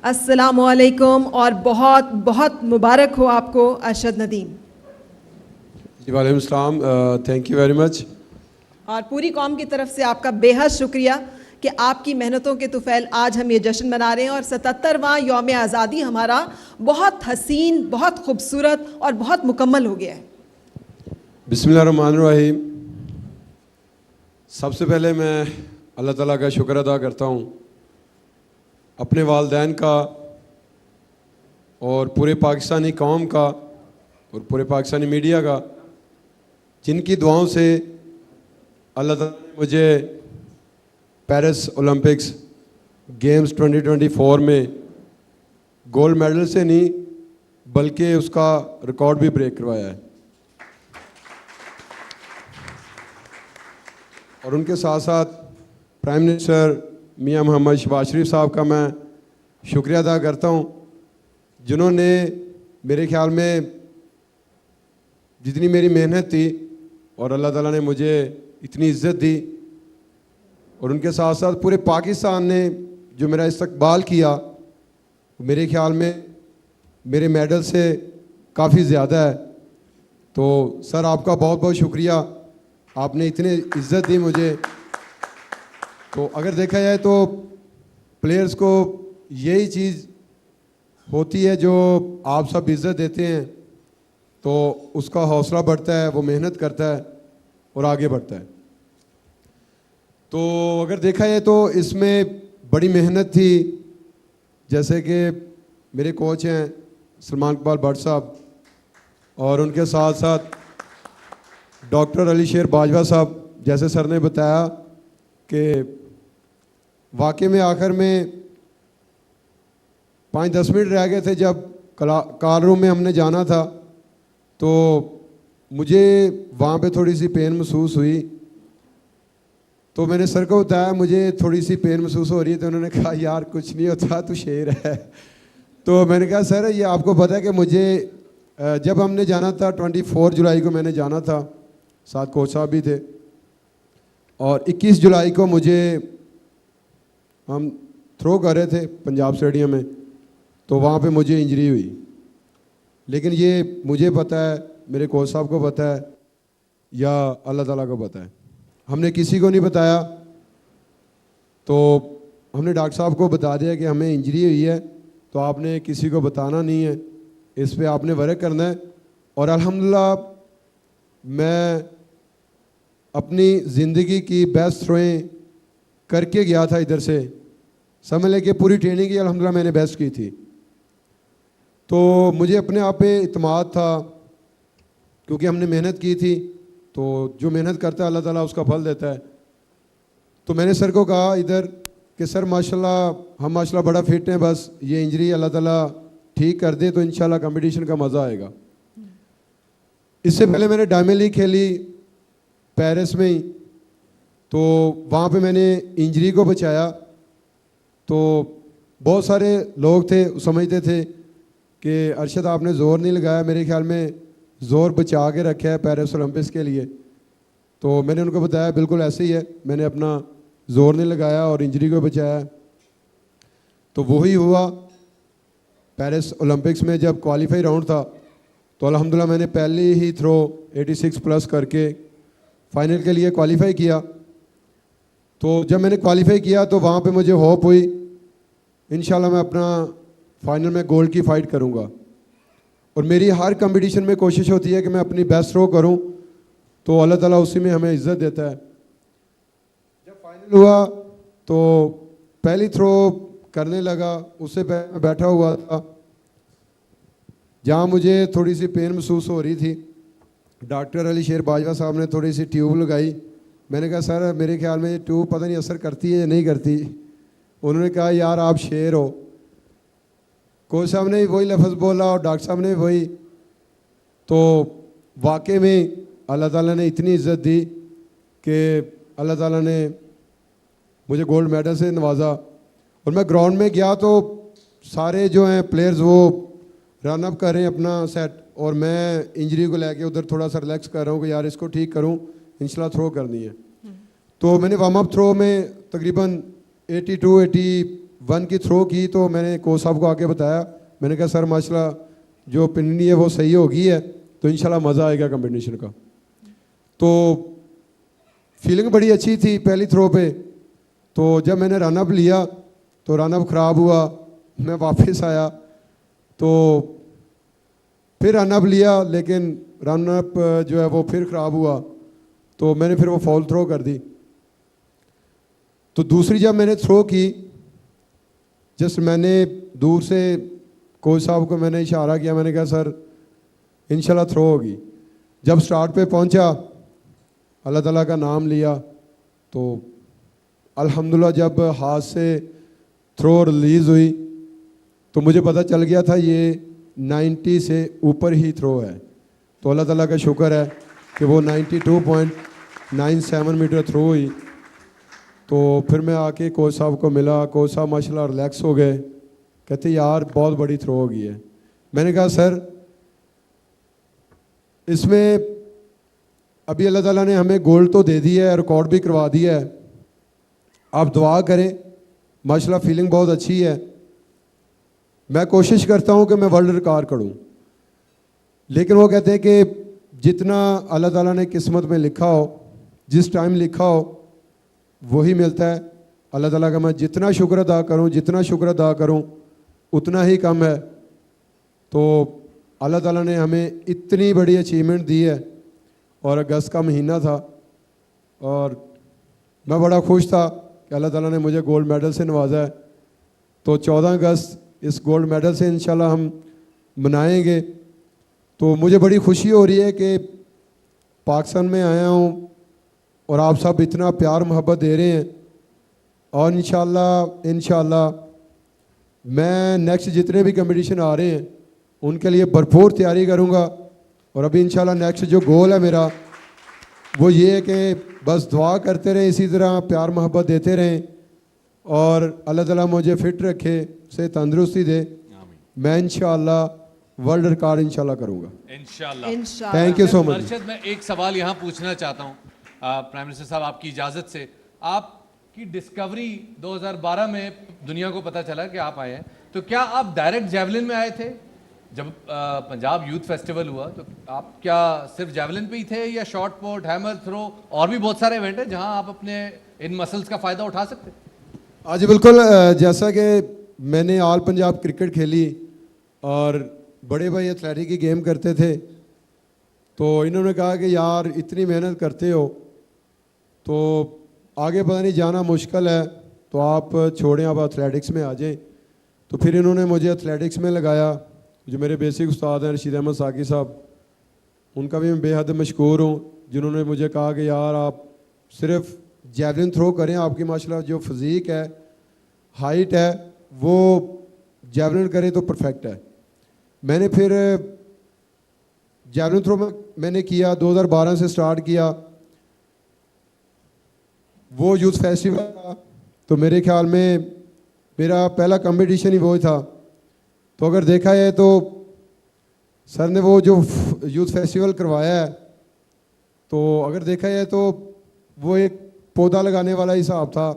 अस्सलामुअलैकुम और बहुत बहुत मुबारक हो आपको अरशद नदीम। जी वालेकुम सलाम, थैंक यू वेरी मच। और पूरी कौम की तरफ से आपका बेहद शुक्रिया कि आपकी मेहनतों के तुफैल आज हम ये जश्न मना रहे हैं और 77वां यौम आज़ादी हमारा बहुत हसीन, बहुत खूबसूरत और बहुत मुकम्मल हो गया है। बिस्मिल्लाहिर्रहमानिर्रहीम। सबसे पहले मैं अल्लाह ताला का शुक्र अदा करता हूँ, अपने वालिदैन का और पूरे पाकिस्तानी कौम का और पूरे पाकिस्तानी मीडिया का, जिनकी दुआओं से अल्लाह ताला ने मुझे पेरिस ओलंपिक्स गेम्स 2024 में गोल्ड मेडल से नहीं बल्कि उसका रिकॉर्ड भी ब्रेक करवाया है। और उनके साथ साथ प्राइम मिनिस्टर मियां मोहम्मद शहबाज शरीफ साहब का मैं शुक्रिया अदा करता हूं, जिन्होंने मेरे ख्याल में जितनी मेरी मेहनत थी और अल्लाह ताला ने मुझे इतनी इज़्ज़त दी, और उनके साथ साथ पूरे पाकिस्तान ने जो मेरा इस्तकबाल किया, मेरे ख्याल में मेरे मेडल से काफ़ी ज़्यादा है। तो सर आपका बहुत बहुत शुक्रिया, आपने इतनी इज़्ज़त दी मुझे। तो अगर देखा जाए तो प्लेयर्स को यही चीज़ होती है, जो आप सब इज़्ज़त देते हैं तो उसका हौसला बढ़ता है, वो मेहनत करता है और आगे बढ़ता है। तो अगर देखा जाए तो इसमें बड़ी मेहनत थी, जैसे कि मेरे कोच हैं सलमान इकबाल भट्ट साहब, और उनके साथ साथ डॉक्टर अली शेर बाजवा साहब। जैसे सर ने बताया कि वाकई में आखिर में 5-10 मिनट रह गए थे, जब कार रूम में हमने जाना था तो मुझे वहाँ पे थोड़ी सी पेन महसूस हुई। तो मैंने सर को बताया मुझे थोड़ी सी पेन महसूस हो रही है, तो उन्होंने कहा यार कुछ नहीं होता, तू शेर है। तो मैंने कहा सर ये आपको पता है कि मुझे जब हमने जाना था 24 जुलाई को मैंने जाना था, साथ कोच साहब भी थे, और 21 जुलाई को मुझे हम थ्रो कर रहे थे पंजाब स्टेडियम में, तो वहाँ पे मुझे इंजरी हुई। लेकिन ये मुझे पता है, मेरे कोच साहब को पता है, या अल्लाह ताला को पता है, हमने किसी को नहीं बताया। तो हमने डॉक्टर साहब को बता दिया कि हमें इंजरी हुई है, तो आपने किसी को बताना नहीं है, इस पे आपने वर्क करना है। और अल्हम्दुलिल्लाह मैं अपनी ज़िंदगी की बेस्ट थ्रोएं करके गया था इधर से, समझ लें कि पूरी ट्रेनिंग की अल्हम्दुलिल्लाह मैंने बेस्ट की थी। तो मुझे अपने आप पे इत्मीनान था, क्योंकि हमने मेहनत की थी, तो जो मेहनत करता है अल्लाह ताला उसका फल देता है। तो मैंने सर को कहा इधर कि सर माशाल्लाह हम माशाल्लाह बड़ा फिट हैं, बस ये इंजरी अल्लाह ताला ठीक कर दे तो इंशाल्लाह कंपटीशन का मज़ा आएगा। इससे पहले मैंने डायमंड लीग खेली पेरिस में ही, तो वहाँ पे मैंने इंजरी को बचाया। तो बहुत सारे लोग थे समझते थे कि अरशद आपने ज़ोर नहीं लगाया, मेरे ख्याल में ज़ोर बचा के रखा है पेरिस ओलंपिक्स के लिए। तो मैंने उनको बताया बिल्कुल ऐसे ही है, मैंने अपना ज़ोर नहीं लगाया और इंजरी को बचाया। तो वही हुआ पेरिस ओलंपिक्स में जब क्वालिफाई राउंड था, तो अल्हम्दुलिल्लाह मैंने पहले ही थ्रो 86 प्लस करके फाइनल के लिए क्वालिफाई किया। तो जब मैंने क्वालिफाई किया तो वहाँ पे मुझे होप हुई इंशाल्लाह मैं अपना फाइनल में गोल्ड की फ़ाइट करूँगा। और मेरी हर कंपटीशन में कोशिश होती है कि मैं अपनी बेस्ट थ्रो करूँ, तो अल्लाह ताला उसी में हमें इज़्ज़त देता है। जब फाइनल हुआ तो पहली थ्रो करने लगा, उससे पहले मैं बैठा हुआ था जहाँ मुझे थोड़ी सी पेन महसूस हो रही थी। डॉक्टर अली शेर बाजवा साहब ने थोड़ी सी ट्यूब लगाई। मैंने कहा सर मेरे ख्याल में ये ट्यूब पता नहीं असर करती है या नहीं करती। उन्होंने कहा यार आप शेर हो। कोच साहब ने भी वही लफ्ज़ बोला और डॉक्टर साहब ने भी वही। तो वाकई में अल्लाह ताला ने इतनी इज़्ज़त दी कि अल्लाह ताला ने मुझे गोल्ड मेडल से नवाजा। और मैं ग्राउंड में गया तो सारे जो हैं प्लेयर्स वो रन अप कर रहे हैं अपना सेट, और मैं इंजरी को लेके उधर थोड़ा सा रिलैक्स कर रहा हूँ कि यार इसको ठीक करूँ, इंशाल्लाह थ्रो करनी है। तो मैंने वार्म अप थ्रो में तकरीबन 82-81 वन की थ्रो की तो मैंने कोच साहब को आके बताया, मैंने कहा सर माशाल्लाह जो पिन्नी है वो सही हो गई है, तो इंशाल्लाह मज़ा आएगा कंपटीशन का। तो फीलिंग बड़ी अच्छी थी पहली थ्रो पे। तो जब मैंने रन अप लिया तो रन अप ख़राब हुआ, मैं वापस आया तो फिर रन अप लिया, लेकिन रन अप जो है वो फिर ख़राब हुआ, तो मैंने फिर वो फॉल थ्रो कर दी। तो दूसरी जब मैंने थ्रो की, जस्ट मैंने दूर से कोच साहब को मैंने इशारा किया, मैंने कहा सर इंशाल्लाह थ्रो होगी। जब स्टार्ट पे पहुंचा, अल्लाह ताला का नाम लिया, तो अल्हम्दुलिल्लाह जब हाथ से थ्रो रिलीज़ हुई तो मुझे पता चल गया था ये 90 से ऊपर ही थ्रो है। तो अल्लाह ताला का शुक्र है कि वो 92.97 मीटर थ्रो हुई। तो फिर मैं आके कोच साहब को मिला, कोच साहब माशाल्लाह रिलैक्स हो गए, कहते यार बहुत बड़ी थ्रो हो गई है। मैंने कहा सर इसमें अभी अल्लाह ताला ने हमें गोल्ड तो दे दी है, रिकॉर्ड भी करवा दिया है, आप दुआ करें, माशाल्लाह फीलिंग बहुत अच्छी है। मैं कोशिश करता हूं कि मैं वर्ल्ड रिकॉर्ड करूं, लेकिन वो कहते हैं कि जितना अल्लाह ताला ने किस्मत में लिखा हो, जिस टाइम लिखा हो वही मिलता है। अल्लाह ताला का मैं जितना शुक्र अदा करूं उतना ही कम है। तो अल्लाह ताला ने हमें इतनी बड़ी अचीवमेंट दी है, और अगस्त का महीना था और मैं बड़ा खुश था कि अल्लाह ताला ने मुझे गोल्ड मेडल से नवाजा है। तो 14 अगस्त इस गोल्ड मेडल से इंशाल्लाह हम मनाएंगे। तो मुझे बड़ी खुशी हो रही है कि पाकिस्तान में आया हूँ और आप सब इतना प्यार मोहब्बत दे रहे हैं, और इंशाल्लाह मैं नेक्स्ट जितने भी कंपटीशन आ रहे हैं उनके लिए भरपूर तैयारी करूँगा। और अभी इंशाल्लाह नेक्स्ट जो गोल है मेरा वो ये है कि बस दुआ करते रहें, इसी तरह प्यार मोहब्बत देते रहें, और अल्लाह ताला मुझे फ़िट रखे, से तंदुरुस्ती दे। मैं इंशाल्लाह वर्ल्ड रिकॉर्ड इंशाल्लाह करूँगा इंशाल्लाह। Thank you so much. Arshad, मैं एक सवाल यहाँ पूछना चाहता हूँ प्राइम मिनिस्टर साहब, आपकी इजाज़त से। आपकी डिस्कवरी 2012 में दुनिया को पता चला कि आप आए हैं, तो क्या आप डायरेक्ट जैवलिन में आए थे? जब पंजाब यूथ फेस्टिवल हुआ तो आप क्या सिर्फ जैवलिन पे ही थे, या शॉर्ट पुट, हैमर थ्रो, और भी बहुत सारे इवेंट हैं जहां आप अपने इन मसल्स का फ़ायदा उठा सकते? आज बिल्कुल, जैसा कि मैंने ऑल पंजाब क्रिकेट खेली और बड़े भाई एथलेटिक की गेम करते थे, तो इन्होंने कहा कि यार इतनी मेहनत करते हो तो आगे पता नहीं जाना मुश्किल है, तो आप छोड़ें, आप एथलेटिक्स में आ जाएं। तो फिर इन्होंने मुझे एथलेटिक्स में लगाया। जो मेरे बेसिक उस्ताद हैं रशीद अहमद साकी साहब, उनका भी मैं बेहद मशकूर हूँ, जिन्होंने मुझे कहा कि यार आप सिर्फ जैवलिन थ्रो करें, आपकी माशाल्लाह जो फिज़ीक है, हाइट है, वो जैवलिन करें तो परफेक्ट है। मैंने फिर जैवलिन थ्रो मैंने किया, 2012 से स्टार्ट किया। वो यूथ फेस्टिवल था, तो मेरे ख्याल में मेरा पहला कंपटीशन ही वो था। तो अगर देखा है तो सर ने वो जो यूथ फेस्टिवल करवाया है, तो अगर देखा है तो वो एक पौधा लगाने वाला हिसाब था।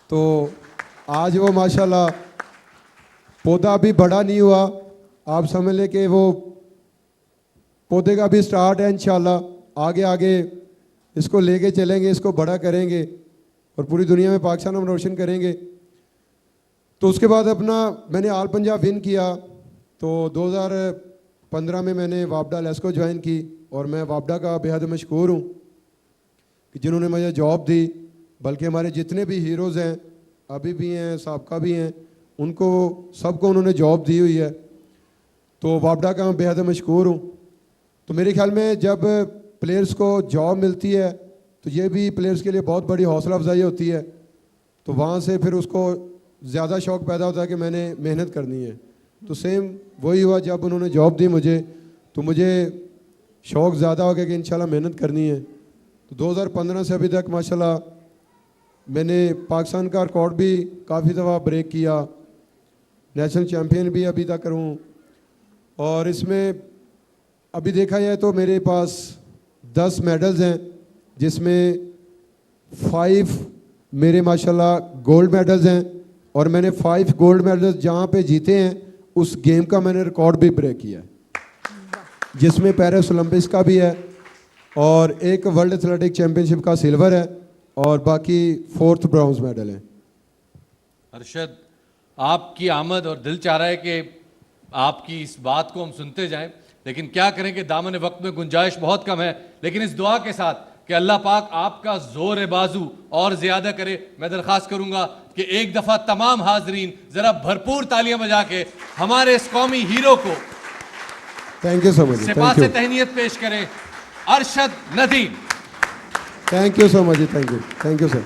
तो आज वो माशाल्लाह पौधा अभी बड़ा नहीं हुआ, आप समझ लें कि वो पौधे का भी स्टार्ट है। इंशाल्लाह आगे आगे इसको लेके चलेंगे, इसको बड़ा करेंगे और पूरी दुनिया में पाकिस्तान हम रोशन करेंगे। तो उसके बाद अपना मैंने ऑल पंजाब विन किया। तो 2015 में मैंने वापडा लेस्को ज्वाइन की, और मैं वापडा का बेहद मशकूर हूँ कि जिन्होंने मुझे जॉब दी। बल्कि हमारे जितने भी हीरोज़ हैं, अभी भी हैं, साबका भी हैं, उनको सबको उन्होंने जॉब दी हुई है। तो वापडा का मैं बेहद मशकूर हूँ। तो मेरे ख्याल में जब प्लेयर्स को जॉब मिलती है तो ये भी प्लेयर्स के लिए बहुत बड़ी हौसला अफजाई होती है। तो वहाँ से फिर उसको ज़्यादा शौक़ पैदा होता है कि मैंने मेहनत करनी है। तो सेम वही हुआ, जब उन्होंने जॉब दी मुझे, तो मुझे शौक़ ज़्यादा हो गया कि इंशाल्लाह मेहनत करनी है। तो 2015 से अभी तक माशाल्लाह मैंने पाकिस्तान का रिकॉर्ड भी काफ़ी दफ़ा ब्रेक किया, नेशनल चैम्पियन भी अभी तक हूँ। और इसमें अभी देखा जाए तो मेरे पास 10 मेडल्स हैं, जिसमें 5 मेरे माशाल्लाह गोल्ड मेडल्स हैं और मैंने 5 गोल्ड मेडल जहाँ पे जीते हैं उस गेम का मैंने रिकॉर्ड भी ब्रेक किया है, जिसमें पेरिस ओलंपिक्स का भी है और एक वर्ल्ड एथलेटिक चैंपियनशिप का सिल्वर है और बाकी 4th ब्रॉन्ज मेडल है। अरशद, आपकी आमद और दिल चाह रहा है कि आपकी इस बात को हम सुनते जाएं, लेकिन क्या करें कि दामन वक्त में गुंजाइश बहुत कम है। लेकिन इस दुआ के साथ कि अल्लाह पाक आपका जोर बाजू और ज्यादा करे, मैं दरख्वास्त करूंगा कि एक दफा तमाम हाजरीन जरा भरपूर तालियां बजा के हमारे इस कौमी हीरो को थैंक यू सो मच, सिपा थैंक से यू, तहनीयत पेश करें। Arshad Nadeem. Thank you so much, thank you sir.